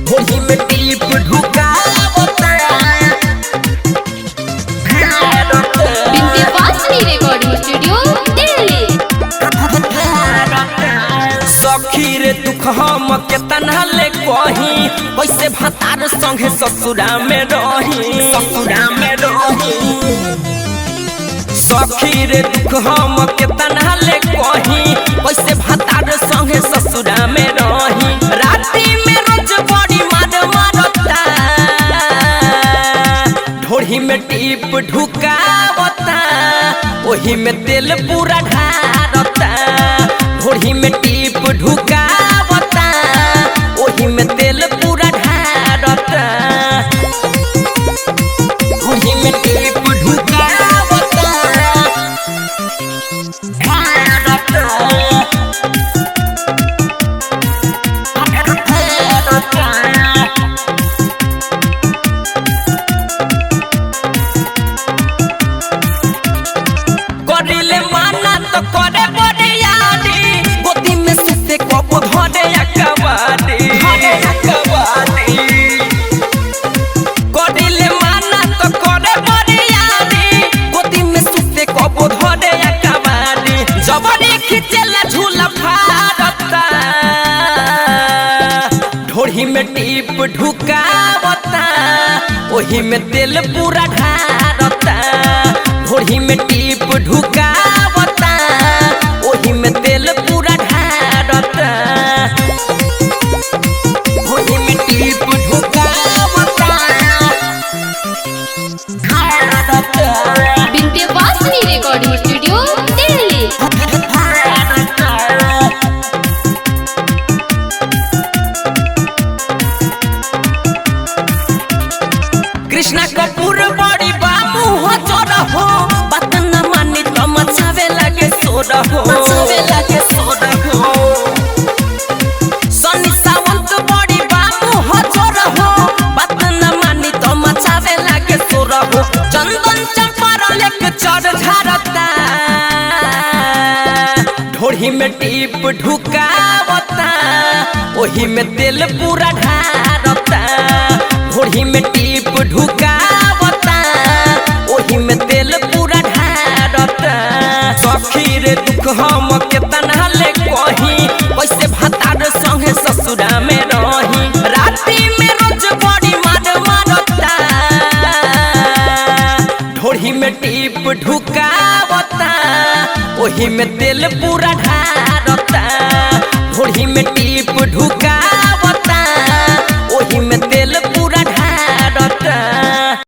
होली में टीप ढुकावता Vindhyavasini recording studio Delhi. सखी रे दुख हम केतना ले कही, वैसे भतार संगे ससुरा में रही, ससुरा में रही। सखी रे दुख हम केतना ले कही, वैसे भतार संगे ससुरा में रही। राती में रोज बड़ी मार मारता, ढोरी में टीप ढुकावता, ओही में तेल पूरा ढारता। ढोरी में टीप ढुकावता, ओही में तेल पूरा ढारता। ढोरी में टीप ढुकावता ढारता। करिले माना तो करे बड़े यादी, गोदी में सुते कबो धरे अकबादी, धरे अकबादी। करिले माना तो करे बड़े यादी, गोदी में सुते कबो धरे अकबादी। जबरी खिचला झूला फाड़ता, ढोरी में टीप ढुकावता, ओही में तेल पूरा ढारता। ढोरी में टीप ढुकावता, ओही में तेल पूरा ढारता। ढोरी में टीप ढुकावता ढारता। Vindhyavasini recording studio Delhi. कृष्णा कपूर बड़ी बाबू हो चोर हो, बात न मानी तो मचावे लगे सोर हो, मचावे लगे सोर हो। सनी सावंत बड़ी बाबू हो चोर हो, बात न मानी तो मचावे लगे सोर हो। चंदन चंपारण लेके चढ़ झारता, ढोरी में टीप ढुकावता, ओही में तेल पूरा ढारता। ढोरी में टीप ढुकावता, ओही में तेल पूरा ढारता। सखी रे दुख हम केतना ले कही, वैसे भतार संगे ससुरा में रही। राती में रोज बड़ी मार मारता, ढोरी में टीप ढुकावता, ओही में तेल पूरा ढारता। ढोरी में टीप ढुका